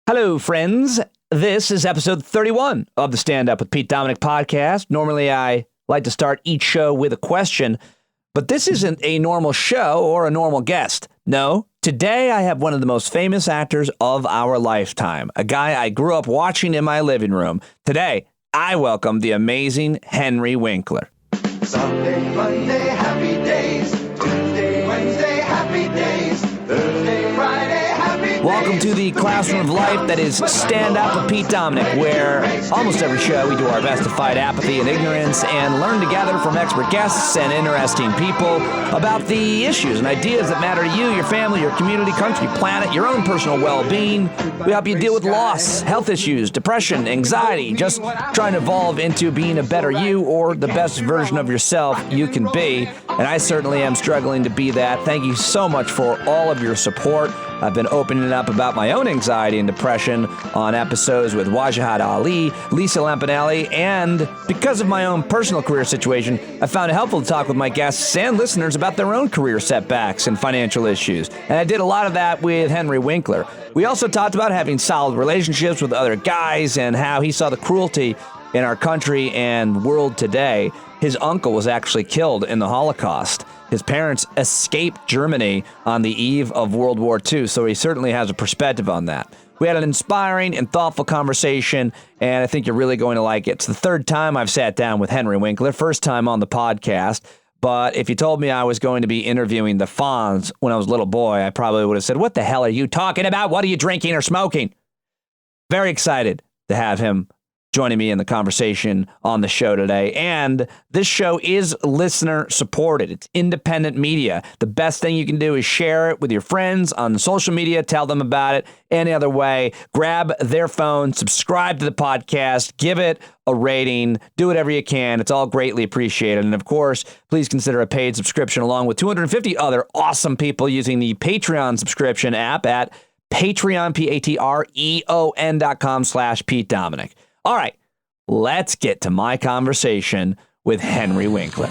Hello, friends. This is episode 31 of the Stand Up with Pete Dominick podcast. Normally, I like to start each show with a question, but this isn't a normal show or a normal guest. No, today I have one of the most famous actors of our lifetime, a guy I grew up watching in my living room. Today, I welcome the amazing Henry Winkler. Sunday, Monday, happy days. Tuesday, Wednesday, happy days. Thursday, Friday, happy days. Welcome to the classroom of life that is Stand Up with Pete Dominick, where almost every show we do our best to fight apathy and ignorance and learn together from expert guests and interesting people about the issues and ideas that matter to you, your family, your community, country, planet, your own personal well-being. We help you deal with loss, health issues, depression, anxiety, just trying to evolve into being a better you or the best version of yourself you can be. And I certainly am struggling to be that. Thank you so much for all of your support. I've been opening up about my own anxiety and depression on episodes with Wajahat Ali, Lisa Lampanelli, and because of my own personal career situation, I found it helpful to talk with my guests and listeners about their own career setbacks and financial issues. And I did a lot of that with Henry Winkler. We also talked about having solid relationships with other guys and how he saw the cruelty in our country and world today. His uncle was actually killed in the Holocaust. His parents escaped Germany on the eve of World War II, so he certainly has a perspective on that. We had an inspiring and thoughtful conversation, and I think you're really going to like it. It's the third time I've sat down with Henry Winkler, first time on the podcast, but if you told me I was going to be interviewing the Fonz when I was a little boy, I probably would have said, "What the hell are you talking about? What are you drinking or smoking?" Very excited to have him joining me in the conversation on the show today. And this show is listener supported. It's independent media. The best thing you can do is share it with your friends on social media, tell them about it. Any other way, grab their phone, subscribe to the podcast, give it a rating, do whatever you can. It's all greatly appreciated. And of course, please consider a paid subscription along with 250 other awesome people using the Patreon subscription app at Patreon, patreon.com/Pete Dominick. All right, let's get to my conversation with Henry Winkler.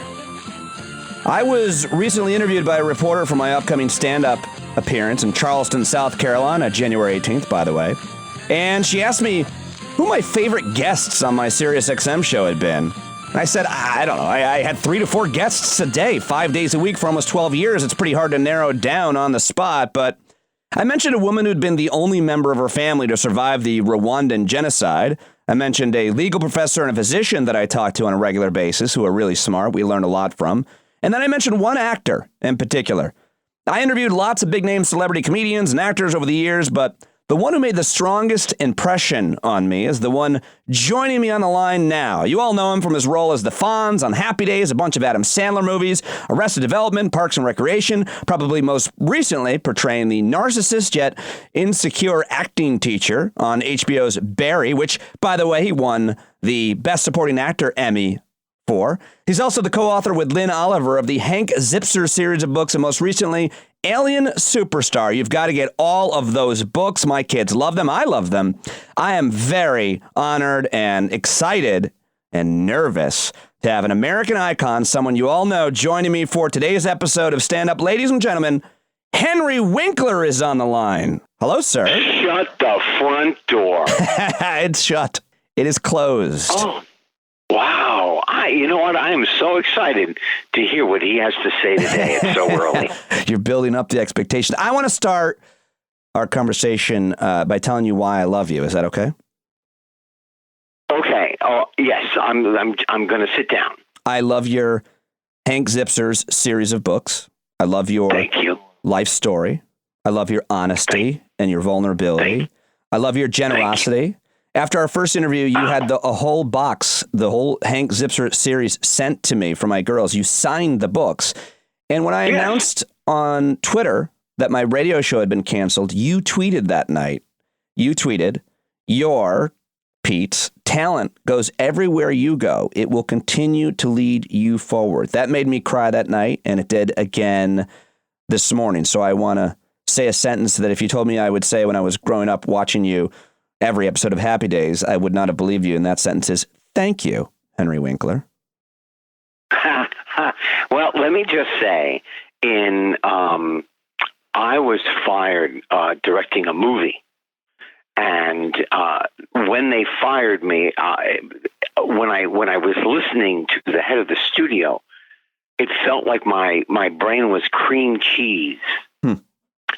I was recently interviewed by a reporter for my upcoming stand-up appearance in Charleston, South Carolina, January 18th, by the way. And she asked me who my favorite guests on my SiriusXM show had been. And I said, I don't know. I had 3 to 4 guests a day, 5 days a week for almost 12 years. It's pretty hard to narrow down on the spot, but I mentioned a woman who'd been the only member of her family to survive the Rwandan genocide. I mentioned a legal professor and a physician that I talked to on a regular basis who are really smart. We learned a lot from. And then I mentioned one actor in particular. I interviewed lots of big-name celebrity comedians and actors over the years, but the one who made the strongest impression on me is the one joining me on the line now. You all know him from his role as the Fonz on Happy Days, a bunch of Adam Sandler movies, Arrested Development, Parks and Recreation, probably most recently portraying the narcissist yet insecure acting teacher on HBO's Barry, which, by the way, he won the Best Supporting Actor Emmy for. He's also the co-author with Lynn Oliver of the Hank Zipzer series of books, and most recently, Alien Superstar. You've got to get all of those books. My kids love them. I love them. I am very honored and excited and nervous to have an American icon, someone you all know, joining me for today's episode of Stand Up. Ladies and gentlemen, Henry Winkler is on the line. Hello, sir. Shut the front door. It's shut. It is closed. Oh, wow. You know what? I am so excited to hear what he has to say today. It's so early. You're building up the expectation. I want to start our conversation by telling you why I love you. Is that okay? Okay. Oh, yes. I'm going to sit down. I love your Hank Zitzer's series of books. I love your Thank you. life story. I love your honesty and your vulnerability. I love your generosity. After our first interview, you had a whole box, the whole Hank Zipzer series sent to me from my girls. You signed the books. And when I announced on Twitter that my radio show had been canceled, you tweeted that night. You tweeted, "Your, Pete's, talent goes everywhere you go. It will continue to lead you forward." That made me cry that night, and it did again this morning. So I want to say a sentence that if you told me I would say when I was growing up watching you every episode of Happy Days, I would not have believed you. And that sentence is, thank you, Henry Winkler. Well, let me just say, I was fired directing a movie. And when they fired me, when I was listening to the head of the studio, it felt like my brain was cream cheese.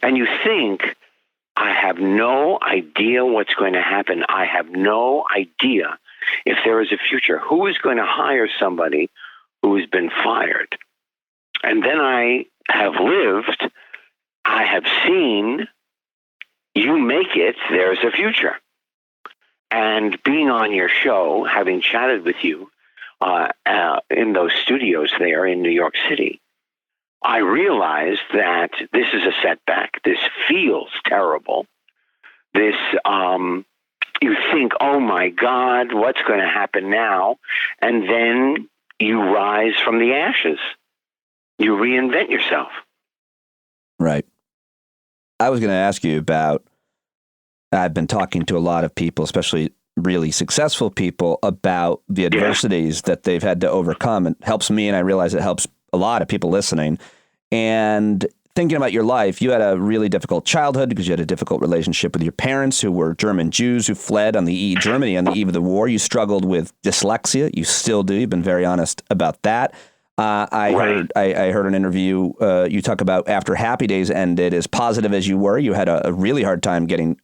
And you think, I have no idea what's going to happen. I have no idea if there is a future. Who is going to hire somebody who has been fired? And then I have lived, I have seen, you make it, there's a future. And being on your show, having chatted with you in those studios there in New York City, I realized that this is a setback. This feels terrible. This, you think, oh my God, what's going to happen now? And then you rise from the ashes. You reinvent yourself. Right. I was going to ask you about, I've been talking to a lot of people, especially really successful people, about the adversities that they've had to overcome. It helps me, and I realize it helps a lot of people listening. And thinking about your life, you had a really difficult childhood because you had a difficult relationship with your parents, who were German Jews who fled Germany on the eve of the war. You struggled with dyslexia. You still do. You've been very honest about that. I heard an interview you talk about after Happy Days ended, as positive as you were, you had a really hard time getting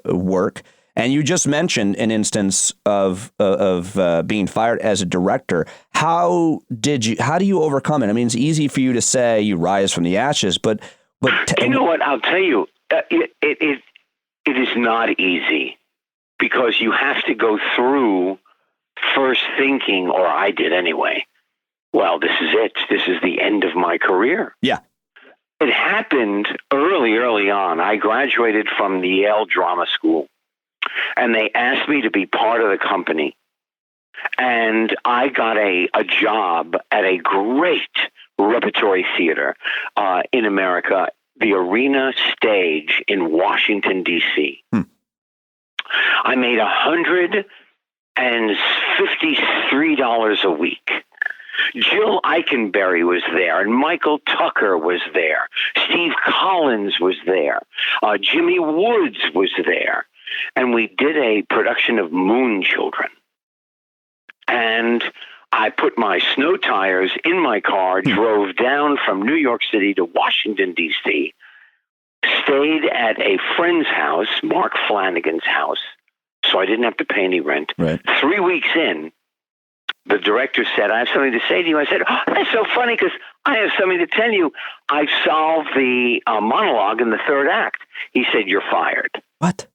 work. And you just mentioned an instance of being fired as a director. How do you overcome it? I mean, it's easy for you to say you rise from the ashes, but you know what? I'll tell you, it is not easy, because you have to go through first thinking, or I did anyway, well, this is it. This is the end of my career. Yeah. It happened early on. I graduated from the Yale Drama School, and they asked me to be part of the company. And I got a job at a great repertory theater in America, the Arena Stage in Washington, D.C. I made $153 a week. Jill Eikenberry was there, and Michael Tucker was there. Steve Collins was there. Jimmy Woods was there. And we did a production of Moon Children. And I put my snow tires in my car, drove down from New York City to Washington, D.C., stayed at a friend's house, Mark Flanagan's house, so I didn't have to pay any rent. Right. 3 weeks in, the director said, I have something to say to you. I said, oh, that's so funny, because I have something to tell you. I've solved the monologue in the third act. He said, you're fired. What?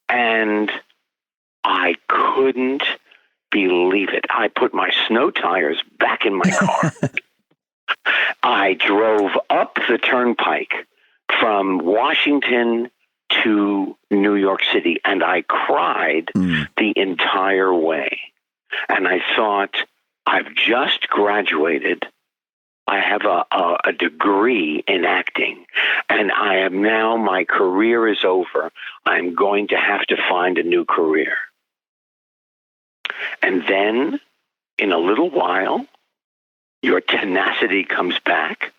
And I couldn't believe it. I put my snow tires back in my car. I drove up the turnpike from Washington to New York City, and I cried the entire way. And I thought, I've just graduated. I have a degree in acting, and I am now, my career is over. I'm going to have to find a new career. And then, in a little while, your tenacity comes back,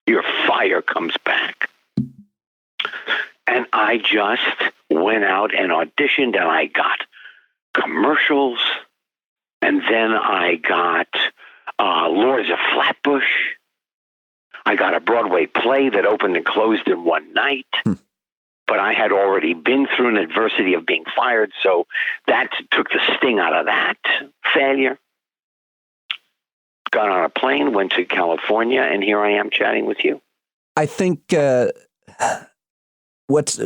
your fire comes back. And I just went out and auditioned, and I got commercials, and then I got Lords of Flatbush. I got a Broadway play that opened and closed in one night. But I had already been through an adversity of being fired, so that took the sting out of that failure. Got on a plane, went to California, and here I am chatting with you. I think what's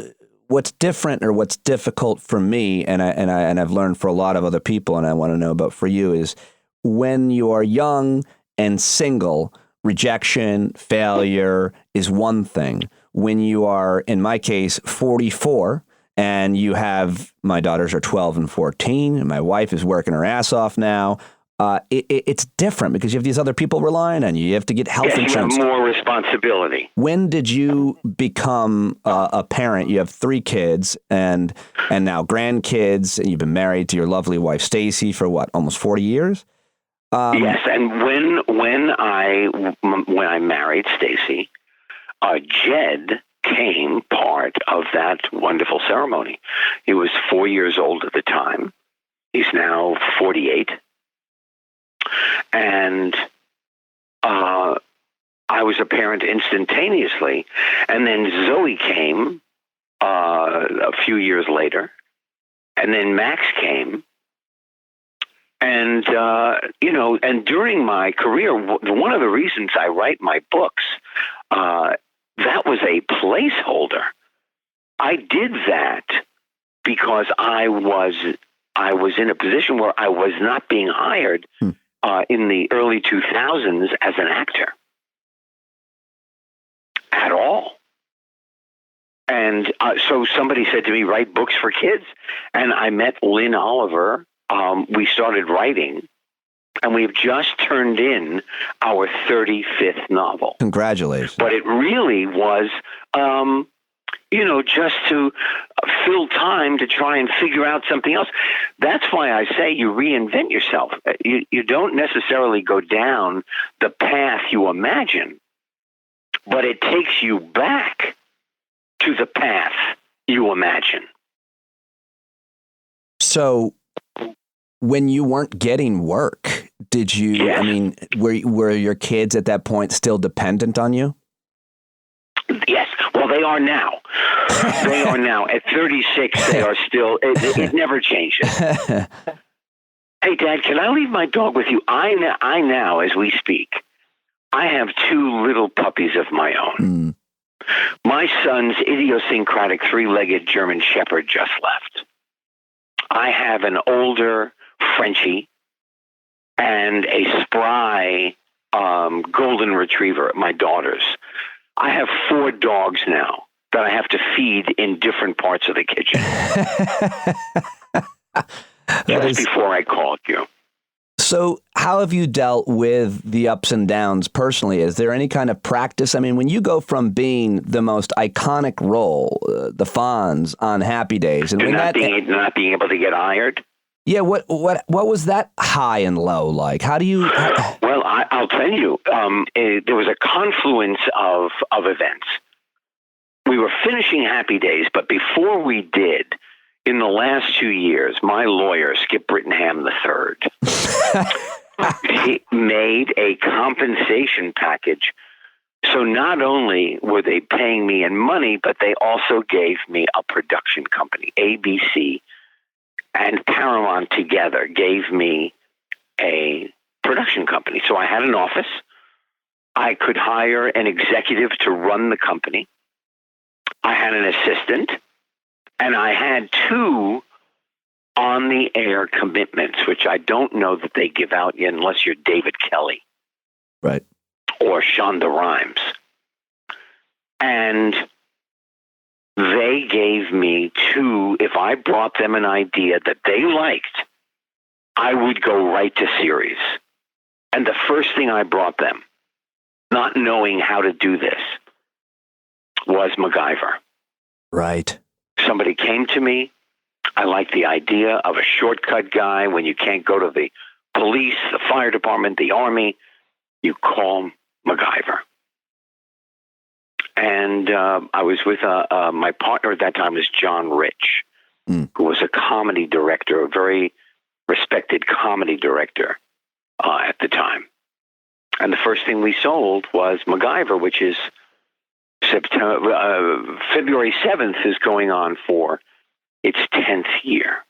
different, or what's difficult for me, and I've learned for a lot of other people, and I want to know about for you, is when you are young and single, rejection, failure is one thing. When you are, in my case, 44, and you have, my daughters are 12 and 14, and my wife is working her ass off now, it's different because you have these other people relying on you. You have to get health insurance. You have more responsibility. When did you become a parent? You have 3 kids and now grandkids, and you've been married to your lovely wife, Stacy, for what, almost 40 years? Yes, and when I married Stacy, Jed became part of that wonderful ceremony. He was 4 years old at the time. He's now 48. And I was a parent instantaneously. And then Zoe came a few years later. And then Max came. And, and during my career, one of the reasons I write my books, that was a placeholder. I did that because I was in a position where I was not being hired in the early 2000s as an actor at all. And so somebody said to me, write books for kids. And I met Lynn Oliver. We started writing, and we've just turned in our 35th novel. Congratulations. But it really was, just to fill time to try and figure out something else. That's why I say you reinvent yourself. You don't necessarily go down the path you imagine, but it takes you back to the path you imagine. So when you weren't getting work, did you, Yes. I mean, were your kids at that point still dependent on you? Yes. Well, they are now. They are now. At 36, they are still, it never changes. Hey, Dad, can I leave my dog with you? I now, as we speak, I have two little puppies of my own. My son's idiosyncratic three-legged German Shepherd just left. I have an older Frenchie and a spry golden retriever, my daughter's. I have 4 dogs now that I have to feed in different parts of the kitchen. Before I called you. So how have you dealt with the ups and downs personally? Is there any kind of practice? I mean, when you go from being the most iconic role, the Fonz on Happy Days, and when not being able to get hired. Yeah, what was that high and low like? How do you? Well, I'll tell you, there was a confluence of events. We were finishing Happy Days, but before we did, in the last 2 years, my lawyer, Skip Brittenham III, he made a compensation package. So not only were they paying me in money, but they also gave me a production company. ABC and Paramount together gave me a production company. So I had an office. I could hire an executive to run the company. I had an assistant. And I had 2 on-the-air commitments, which I don't know that they give out unless you're David Kelly. Right. Or Shonda Rhimes. And they gave me 2, if I brought them an idea that they liked, I would go right to series. And the first thing I brought them, not knowing how to do this, was MacGyver. Right. Somebody came to me. I like the idea of a shortcut guy when you can't go to the police, the fire department, the army. You call MacGyver. And I was with my partner at that time was John Rich, who was a comedy director, a very respected comedy director at the time. And the first thing we sold was MacGyver, which is February 7th is going on for its 10th year.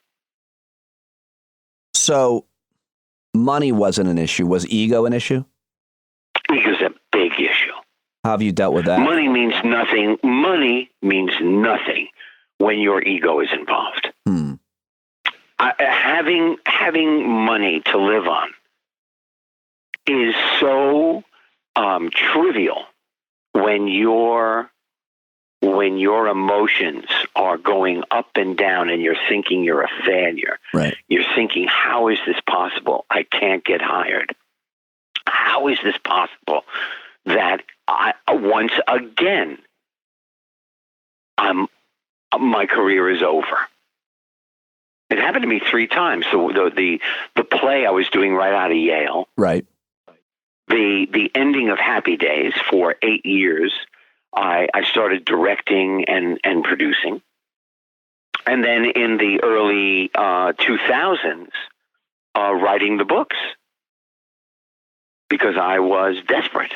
So money wasn't an issue. Was ego an issue? Ego's a big issue. How have you dealt with that? Money means nothing. Money means nothing when your ego is involved. Having money to live on is so trivial when your emotions are going up and down and you're thinking you're a failure. Right. You're thinking, how is this possible? I can't get hired. How is this possible that once again, my career is over? It happened to me 3 times. So the play I was doing right out of Yale. Right. The ending of Happy Days for 8 years. I started directing and producing. And then in the early 2000s, writing the books because I was desperate.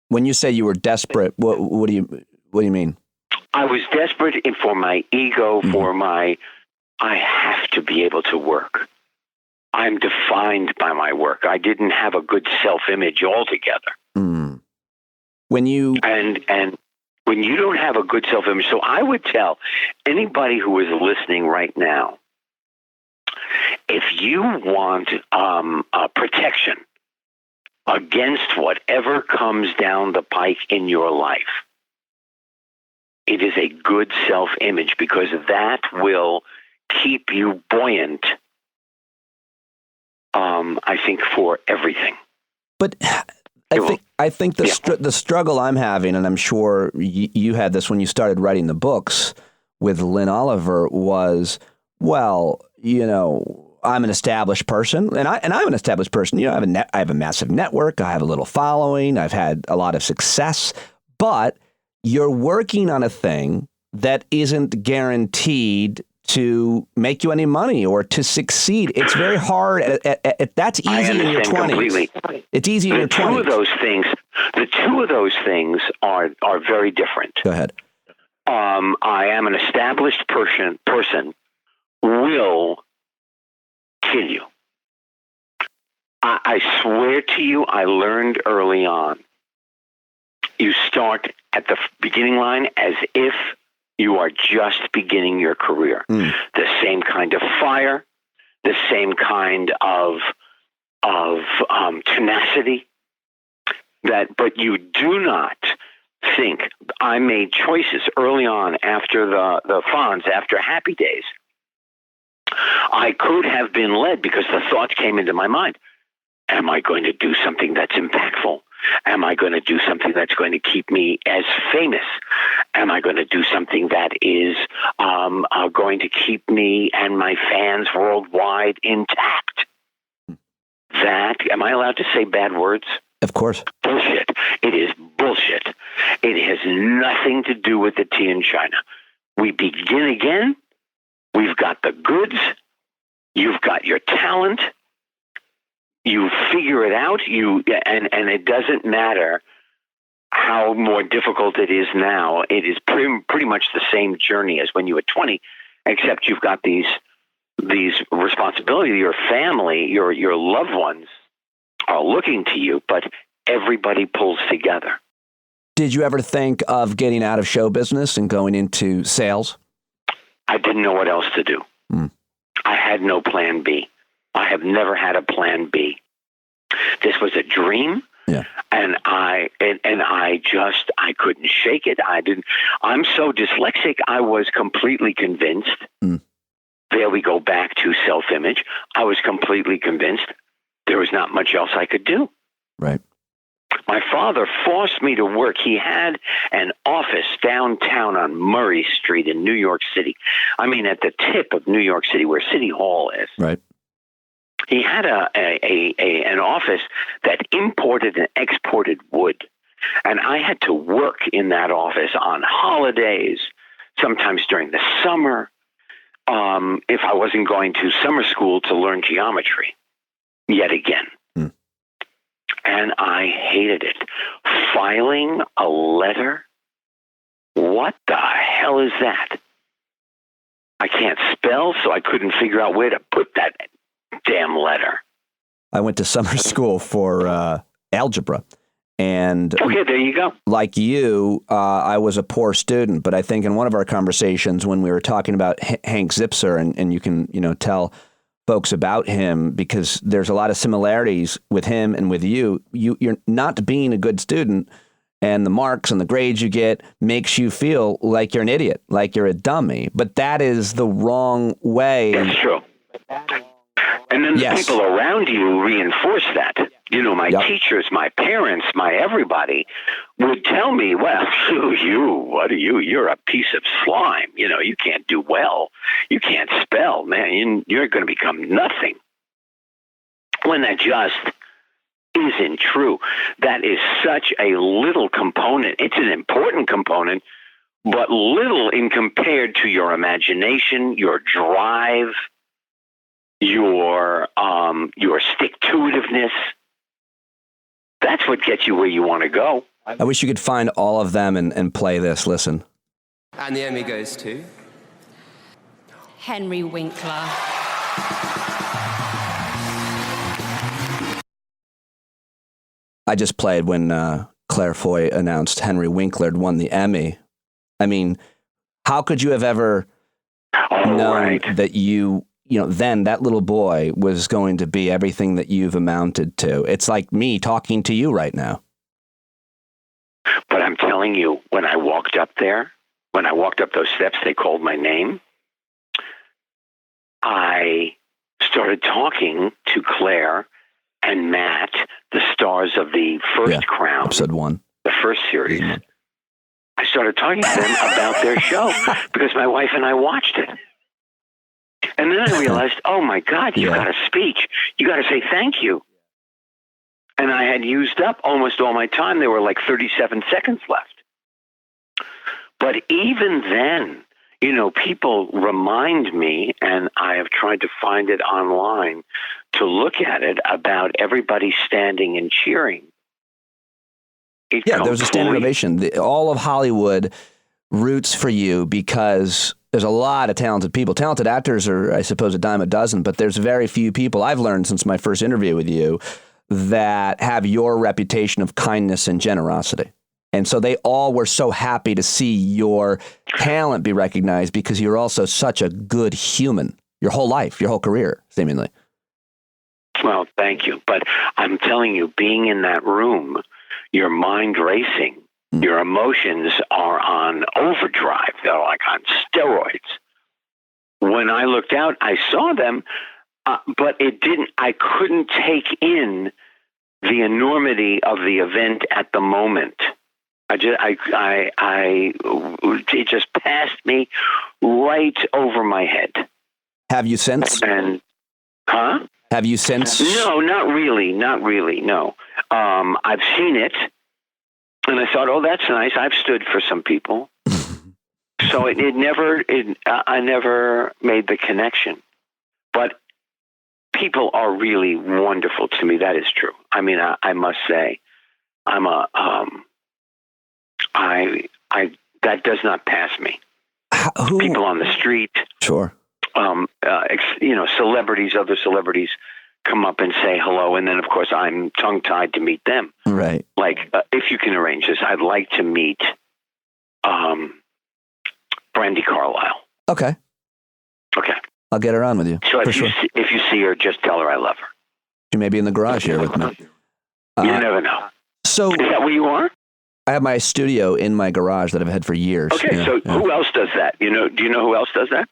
When you say you were desperate, what do you mean? I was desperate for my ego, for my, I have to be able to work. I'm defined by my work. I didn't have a good self-image altogether. Mm. When you and when you don't have a good self-image, so I would tell anybody who is listening right now, if you want protection against whatever comes down the pike in your life, it is a good self-image, because that will keep you buoyant, I think, for everything. But I think the struggle I'm having, and I'm sure you had this when you started writing the books with Lynn Oliver, was, well, you know, I'm an established person, and I'm an established person. You know, I have a massive network. I have a little following. I've had a lot of success, but you're working on a thing that isn't guaranteed to make you any money or to succeed. It's very hard. That's easy in your 20s. Completely. It's easy in your 20s. The two of those things are very different. Go ahead. I am an established person will kill you. I swear to you, I learned early on. You start at the beginning line as if you are just beginning your career. The same kind of fire, the same kind of tenacity. But you do not think. I made choices early on after the Fonz, after Happy Days. I could have been led because the thoughts came into my mind. Am I going to do something that's impactful? Am I going to do something that's going to keep me as famous? Am I going to do something that is going to keep me and my fans worldwide intact? Am I allowed to say bad words? Of course. Bullshit. It is bullshit. It has nothing to do with the tea in China. We begin again. We've got the goods. You've got your talent. You figure it out. And it doesn't matter how more difficult it is now. It is pretty much the same journey as when you were 20, except you've got these responsibilities. Your family, your loved ones are looking to you, but everybody pulls together. Did you ever think of getting out of show business and going into sales? I didn't know what else to do. I had no plan B. I have never had a plan B. This was a dream. Yeah. And I couldn't shake it. I'm so dyslexic. I was completely convinced. There we go back to self-image. I was completely convinced there was not much else I could do. Right. My father forced me to work. He had an office downtown on Murray Street in New York City. I mean, at the tip of New York City, where City Hall is. Right. He had an office that imported and exported wood. And I had to work in that office on holidays, sometimes during the summer, if I wasn't going to summer school to learn geometry yet again. And I hated it. Filing a letter? What the hell is that? I can't spell, so I couldn't figure out where to put that damn letter. I went to summer school for algebra. And okay, there you go. Like you, I was a poor student, but I think in one of our conversations when we were talking about Hank Zipzer, and you can, tell folks about him because there's a lot of similarities with him and with you. You're not being a good student, and the marks and the grades you get makes you feel like you're an idiot, like you're a dummy. But that is the wrong way. That's true. And then the people around you reinforce that. My teachers, my parents, my everybody would tell me, well, what are you? You're a piece of slime. You can't do well. You can't spell, man. You're going to become nothing. When that just isn't true. That is such a little component. It's an important component, but little in compared to your imagination, your drive, your stick-to-itiveness. That's what gets you where you want to go. I wish you could find all of them and play this. Listen. And the Emmy goes to Henry Winkler. I just played when Claire Foy announced Henry Winkler had won the Emmy. I mean, how could you have ever known that then that little boy was going to be everything that you've amounted to? It's like me talking to you right now. But I'm telling you, when I walked up those steps, they called my name. I started talking to Claire and Matt, the stars of the first Crown. Episode 1. The first series. I started talking to them about their show because my wife and I watched it. And then I realized, oh my God, you got to speak. You got to say thank you. And I had used up almost all my time. There were like 37 seconds left. But even then, people remind me, and I have tried to find it online to look at it, about everybody standing and cheering. There was a standing ovation. All of Hollywood roots for you because there's a lot of talented people. Talented actors are, I suppose, a dime a dozen, but there's very few people I've learned since my first interview with you that have your reputation of kindness and generosity. And so they all were so happy to see your talent be recognized because you're also such a good human your whole life, your whole career, seemingly. Well, thank you. But I'm telling you, being in that room, your mind racing, your emotions are on overdrive. They're like on steroids. When I looked out, I saw them, but I couldn't take in the enormity of the event at the moment. It just passed me right over my head. Have you since? Have you since? No, not really. No. I've seen it, and I thought, oh, that's nice. I've stood for some people. So I never made the connection. But people are really wonderful to me. That is true. I mean, I must say, that does not pass me. People on the street. Sure. Celebrities, other celebrities come up and say hello. And then, of course, I'm tongue-tied to meet them. Right. Like, if you can arrange this, I'd like to meet Brandy Carlisle. Okay. I'll get her on with you. So if you see her, just tell her I love her. She may be in the garage here with me. You never know. So, is that where you are? I have my studio in my garage that I've had for years. Okay, who else does that? Do you know who else does that?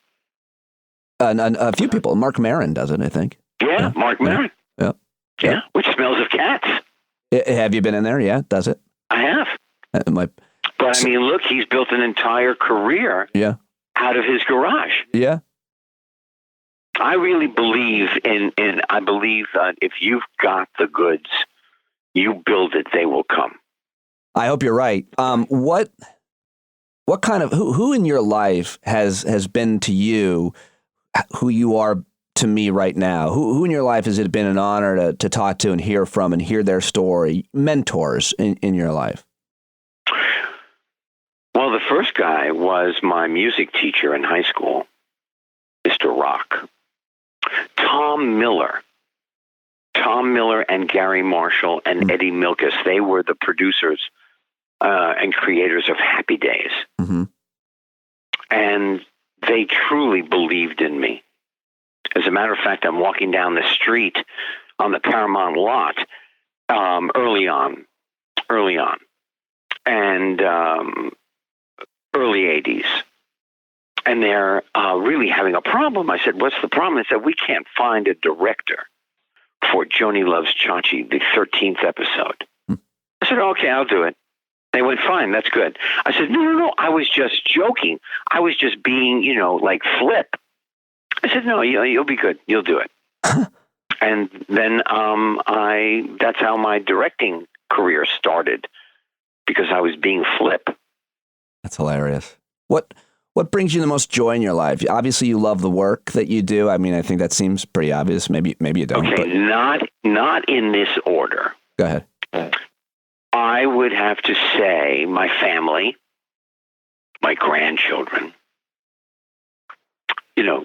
A few people. Mark Maron does it, I think. Yeah, Mark Maron. Yeah, which smells of cats. Have you been in there? Yeah, does it? I have. But I mean, look, he's built an entire career out of his garage. Yeah. I really believe I believe that if you've got the goods, you build it, they will come. I hope you're right. What kind of, who in your life has been to you who you are to me right now? Who in your life has it been an honor to talk to and hear from and hear their story? Mentors in your life? Well, the first guy was my music teacher in high school, Mr. Rock. Tom Miller and Gary Marshall and Eddie Milkus, they were the producers and creators of Happy Days. Mm-hmm. And they truly believed in me. As a matter of fact, I'm walking down the street on the Paramount lot early on, and early 80s. And they're really having a problem. I said, what's the problem? They said, we can't find a director for Joni Loves Chachi, the 13th episode. I said, okay, I'll do it. They went, fine, that's good. I said, no, I was just joking. I was just being, like flip. I said, no, you'll be good. You'll do it. And then that's how my directing career started, because I was being Flip. That's hilarious. What brings you the most joy in your life? Obviously, you love the work that you do. I mean, I think that seems pretty obvious. Maybe you don't. Okay, but... not in this order. Go ahead. I would have to say my family, my grandchildren.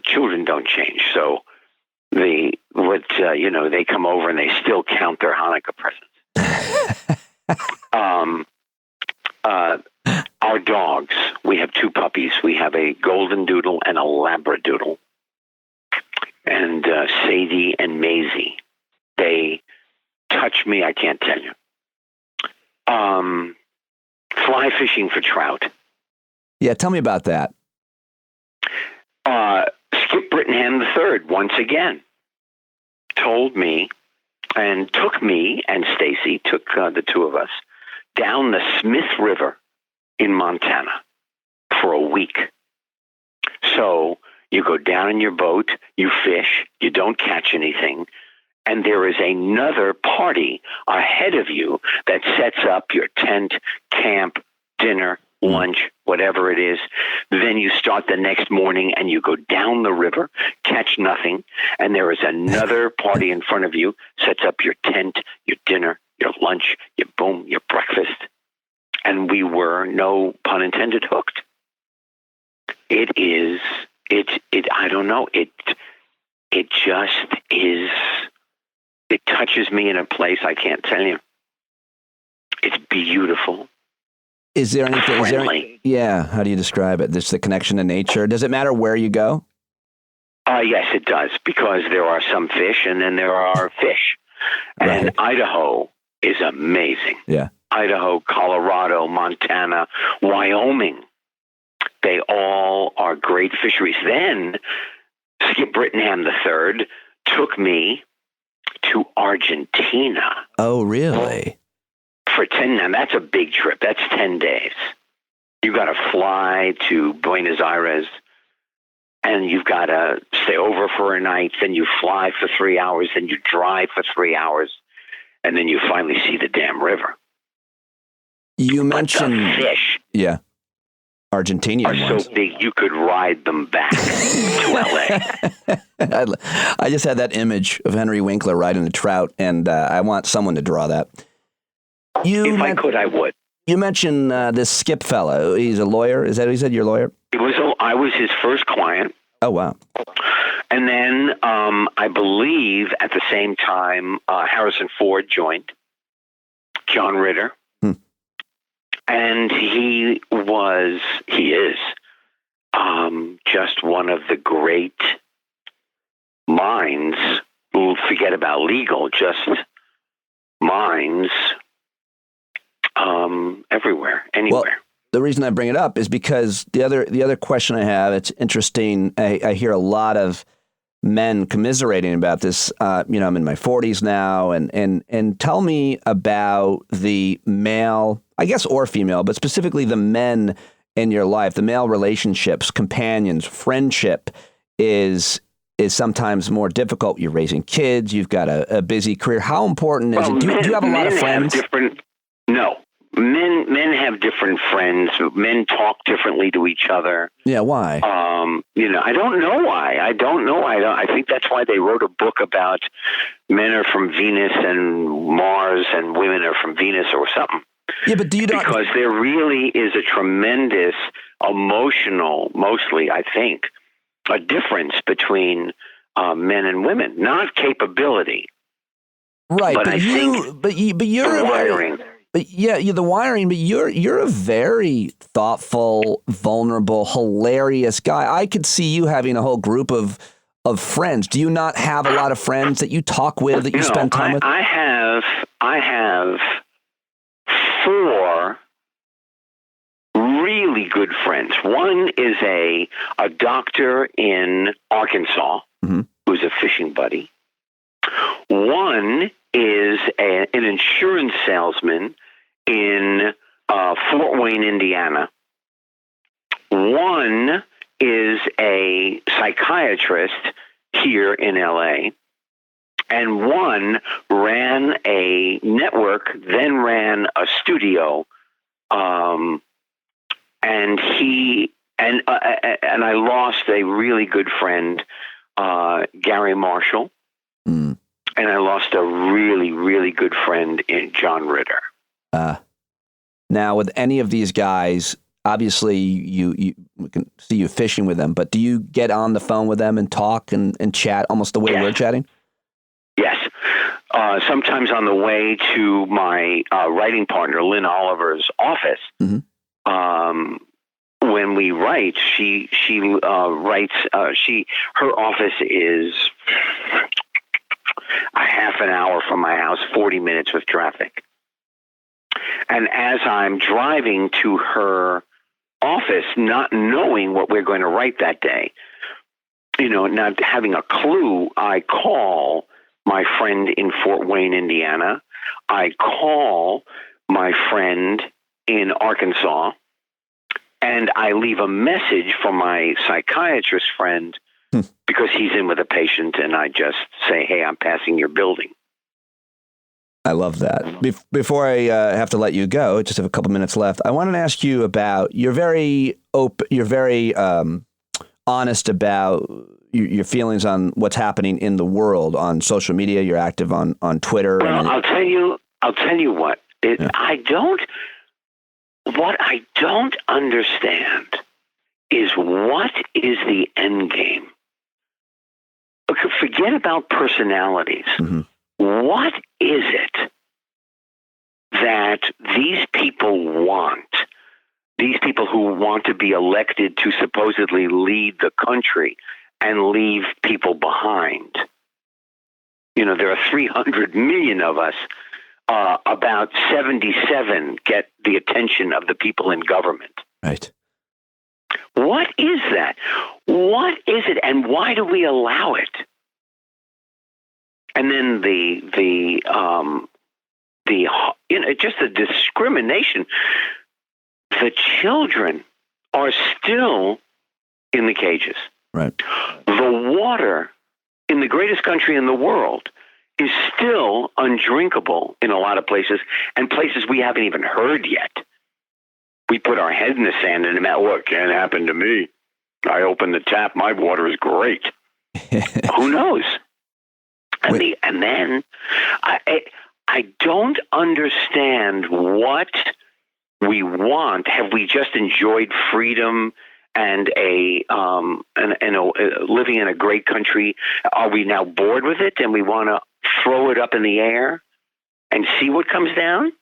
Children don't change, so they come over and they still count their Hanukkah presents. Our dogs, we have 2 puppies. We have a golden doodle and a labradoodle. And Sadie and Maisie, they touch me, I can't tell you. Fly fishing for trout. Yeah, tell me about that. Skip Brittenham III, once again, told me and took me and Stacy, took the 2 of us, down the Smith River in Montana for a week. So you go down in your boat, you fish, you don't catch anything, and there is another party ahead of you that sets up your tent, camp, dinner, lunch, whatever it is. Then you start the next morning and you go down the river, catch nothing, and there is another party in front of you, sets up your tent, your dinner, your lunch, your breakfast. And we were, no pun intended, hooked. I don't know, it just is, it touches me in a place I can't tell you. It's beautiful. Is there anything? Friendly. Yeah. How do you describe it? Just the connection to nature. Does it matter where you go? Yes, it does, because there are some fish and then there are fish. And Right. Idaho is amazing. Yeah. Idaho, Colorado, Montana, Wyoming. They all are great fisheries. Then Skip Brittenham III took me to Argentina. Oh, really? For 10, and that's a big trip. That's 10 days. You got to fly to Buenos Aires, and you've got to stay over for a night. Then you fly for 3 hours. Then you drive for 3 hours, and then you finally see the damn river. You mentioned But the fish, yeah, Argentinian are ones. so big you could ride them back to LA. I just had that image of Henry Winkler riding a trout, and I want someone to draw that. If I could, I would. You mentioned this Skip fellow. He's a lawyer. Is that what you said? You're a lawyer? I was his first client. Oh, wow. And then I believe at the same time, Harrison Ford joined, John Ritter. And he is just one of the great minds who forget about legal, just minds everywhere, anywhere. Well, the reason I bring it up is because the other question I have, it's interesting. I hear a lot of men commiserating about this. I'm in my 40s now, and tell me about the male, I guess, or female, but specifically the men in your life, the male relationships, companions, friendship is sometimes more difficult. You're raising kids. You've got a busy career. How important is it? Do you have a lot of friends? No. Men have different friends. Men talk differently to each other. Yeah, why? I don't know why. I think that's why they wrote a book about men are from Venus and Mars and women are from Venus or something. Yeah, but because there really is a tremendous emotional, mostly, I think, a difference between men and women, not capability. Right, but you're the wiring. The wiring, but you're a very thoughtful, vulnerable, hilarious guy. I could see you having a whole group of friends. Do you not have a lot of friends that you talk with, that you spend time with? I have 4 really good friends. One is a doctor in Arkansas, who's a fishing buddy. One is an insurance salesman in Fort Wayne, Indiana. One is a psychiatrist here in LA. and one ran a network, then ran a studio, and I lost a really good friend, Gary Marshall, and I lost a really, really good friend in John Ritter. Now, with any of these guys, obviously we can see you fishing with them, but do you get on the phone with them and talk and chat almost the way we're chatting? Yes. Sometimes on the way to my writing partner, Lynn Oliver's office, when we write, she writes. Her office is a half an hour from my house, 40 minutes with traffic. And as I'm driving to her office, not knowing what we're going to write that day, not having a clue, I call my friend in Fort Wayne, Indiana. I call my friend in Arkansas, and I leave a message for my psychiatrist friend because he's in with a patient, and I just say, hey, I'm passing your building. I love that. Before I have to let you go, just have a couple minutes left, I wanted to ask you about, you're very honest about your feelings on what's happening in the world on social media. You're active on Twitter. Well, I'll tell you what. What I don't understand is what is the end game. Okay, forget about personalities. What is it that these people want? These people who want to be elected to supposedly lead the country and leave people behind. There are 300 million of us. About 77 get the attention of the people in government. Right. What is that? What is it, and why do we allow it? And then just the discrimination. The children are still in the cages. Right. The water in the greatest country in the world is still undrinkable in a lot of places, and places we haven't even heard yet. We put our head in the sand and look, can't happen to me. I open the tap, my water is great. Who knows? And then I don't understand what we want. Have we just enjoyed freedom and living in a great country? Are we now bored with it and we want to throw it up in the air and see what comes down?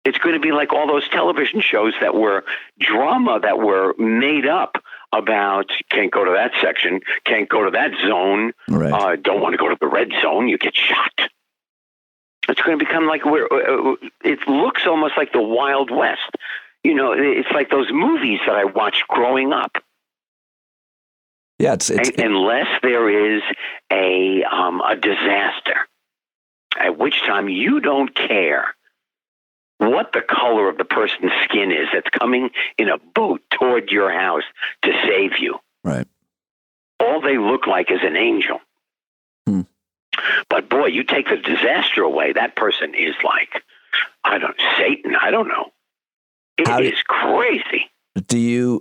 It's going to be like all those television shows that were drama, that were made up about can't go to that section, can't go to that zone, right. Don't want to go to the red zone, you get shot. It's going to become like it looks almost like the Wild West. It's like those movies that I watched growing up. Yeah, it's unless there is a disaster, at which time you don't care what the color of the person's skin is that's coming in a boat toward your house to save you. Right. All they look like is an angel. But boy, you take the disaster away, that person is like, Satan, I don't know. It is crazy.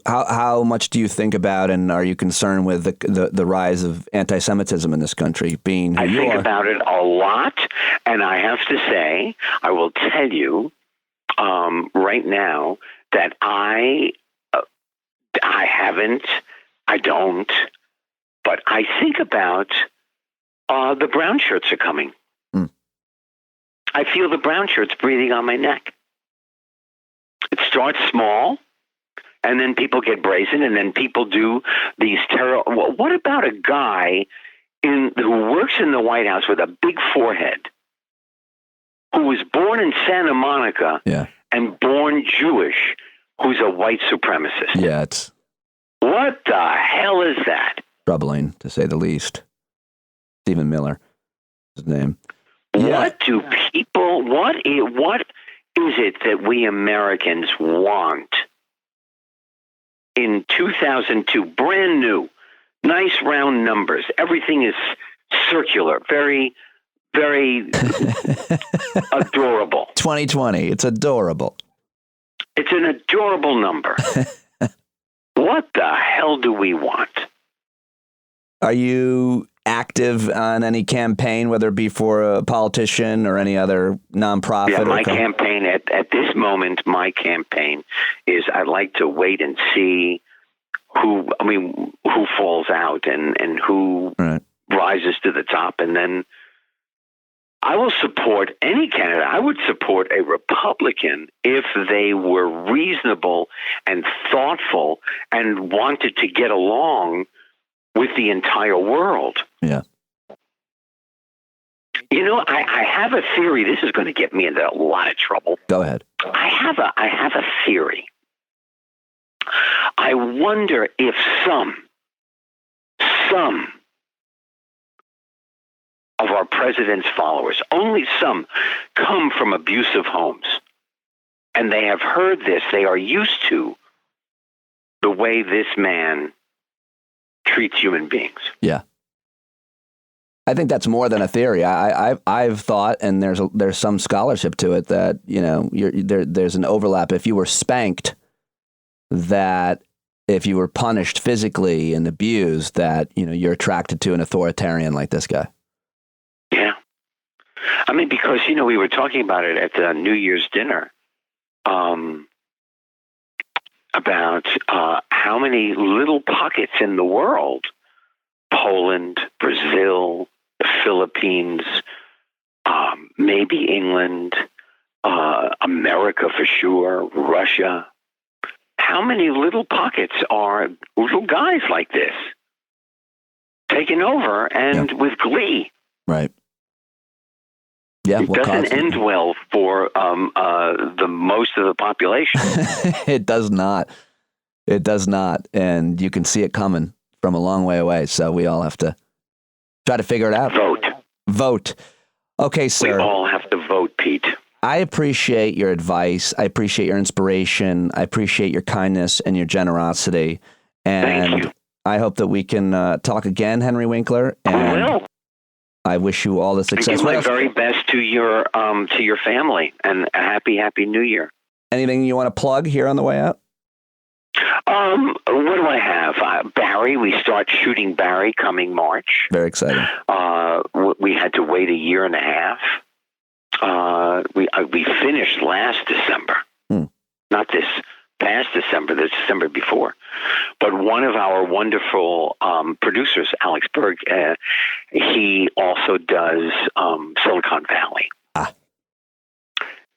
How much do you think about, and are you concerned with the rise of anti-Semitism in this country? I think about it a lot, and I have to say, I will tell you right now that I don't, but I think about the brown shirts are coming. I feel the brown shirts breathing on my neck. It starts small, and then people get brazen, and then people do these terrible. What about a guy who works in the White House with a big forehead, who was born in Santa Monica and born Jewish, who's a white supremacist? Yeah, what the hell is that? Troubling, to say the least. Stephen Miller, his name. What do people? What is it that we Americans want in 2002? Brand new, nice round numbers. Everything is circular, very very adorable. 2020. It's adorable. It's an adorable number. What the hell do we want? Are you active on any campaign, whether it be for a politician or any other nonprofit? Yeah, my campaign at this moment, my campaign is I'd like to wait and see who falls out and who rises to the top, and then I will support any candidate. I would support a Republican if they were reasonable and thoughtful and wanted to get along with the entire world. Yeah. You know, I have a theory. This is going to get me into a lot of trouble. Go ahead. I have a theory. I wonder if some of our president's followers, only some, come from abusive homes. And they have heard this. They are used to the way this man treats human beings. Yeah. I think that's more than a theory. I've thought, and there's some scholarship to it, that, you know, there's an overlap. If you were spanked, that if you were punished physically and abused, that, you know, you're attracted to an authoritarian like this guy. Yeah. I mean, because, you know, we were talking about it at the New Year's dinner, about how many little pockets in the world, Poland, Brazil, the Philippines, maybe England, America for sure, Russia. How many little pockets are little guys like this taking over and with glee? Right. Yeah, it doesn't end well for the most of the population. It does not. It does not. And you can see it coming from a long way away. So we all have to try to figure it out. Vote. Okay, sir. We all have to vote, Pete. I appreciate your advice. I appreciate your inspiration. I appreciate your kindness and your generosity. And thank you. I hope that we can talk again, Henry Winkler. And I will. I wish you all the success. I give my very best to your family, and a happy New Year. Anything you want to plug here on the way out? What do I have? Barry, we start shooting Barry coming March. Very exciting. We had to wait a year and a half. We finished last December, not this past December, the December before. But one of our wonderful producers, Alex Berg, he also does Silicon Valley.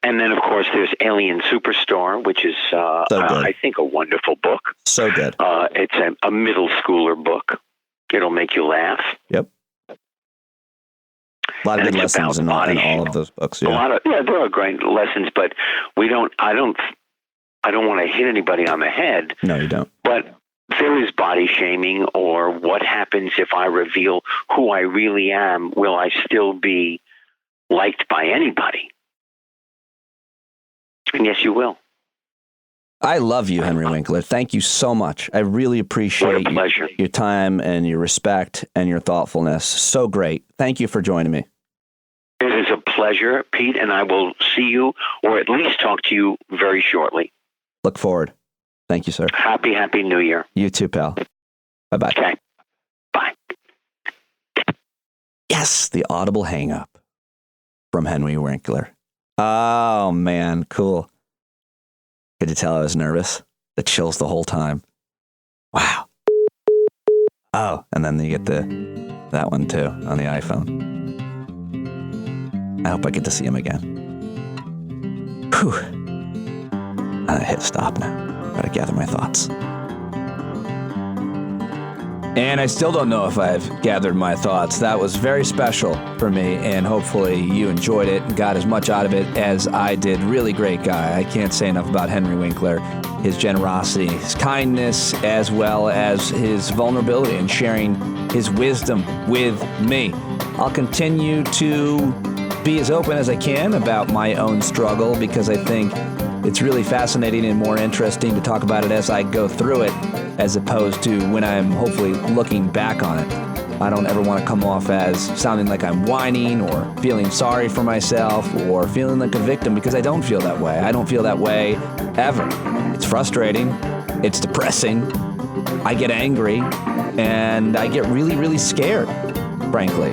And then, of course, there's Alien Superstar, which is, I think, a wonderful book. So good. It's a middle schooler book. It'll make you laugh. Yep. A lot of good lessons in all of those books. Yeah. There are great lessons, but I don't want to hit anybody on the head. No, you don't. But there is body shaming, or what happens if I reveal who I really am? Will I still be liked by anybody? And yes, you will. I love you, Henry Winkler. Thank you so much. I really appreciate your time and your respect and your thoughtfulness. So great. Thank you for joining me. It is a pleasure, Pete, and I will see you, or at least talk to you, very shortly. Look forward. Thank you, sir. Happy New Year. You too, pal. Bye-bye. Okay. Bye. Yes, the audible hang-up from Henry Winkler. Oh, man, cool. Could you tell I was nervous? The chills the whole time. Wow. Oh, and then you get that one too on the iPhone. I hope I get to see him again. Whew. I hit stop now. Gotta gather my thoughts. And I still don't know if I've gathered my thoughts. That was very special for me, and hopefully you enjoyed it and got as much out of it as I did. Really great guy. I can't say enough about Henry Winkler, his generosity, his kindness, as well as his vulnerability and sharing his wisdom with me. I'll continue to be as open as I can about my own struggle, because I think it's really fascinating and more interesting to talk about it as I go through it, as opposed to when I'm hopefully looking back on it. I don't ever want to come off as sounding like I'm whining or feeling sorry for myself or feeling like a victim, because I don't feel that way. I don't feel that way ever. It's frustrating. It's depressing. I get angry and I get really, really scared, frankly.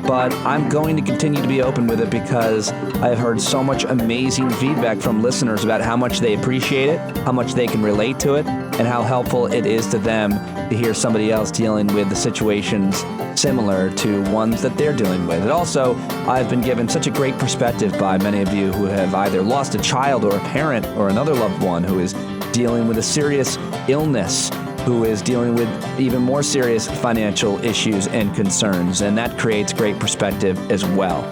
But I'm going to continue to be open with it because I've heard so much amazing feedback from listeners about how much they appreciate it, how much they can relate to it, and how helpful it is to them to hear somebody else dealing with the situations similar to ones that they're dealing with. And also, I've been given such a great perspective by many of you who have either lost a child or a parent or another loved one who is dealing with a serious illness, who is dealing with even more serious financial issues and concerns, and that creates great perspective as well.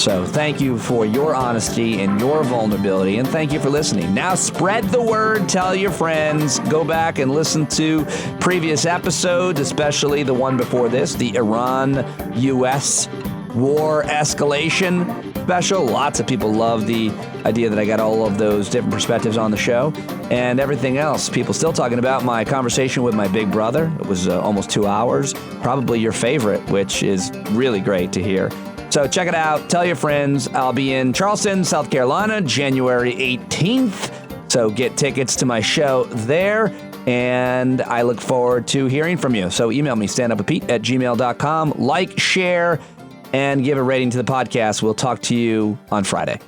So thank you for your honesty and your vulnerability, and thank you for listening. Now spread the word, tell your friends, go back and listen to previous episodes, especially the one before this, the Iran-U.S. war escalation special. Lots of people love the idea that I got all of those different perspectives on the show, and everything else. People still talking about my conversation with my big brother. It was almost 2 hours, probably your favorite, which is really great to hear. So check it out. Tell your friends. I'll be in Charleston, South Carolina, January 18th. So get tickets to my show there. And I look forward to hearing from you. So email me, standupwithpete@gmail.com. Like, share, and give a rating to the podcast. We'll talk to you on Friday.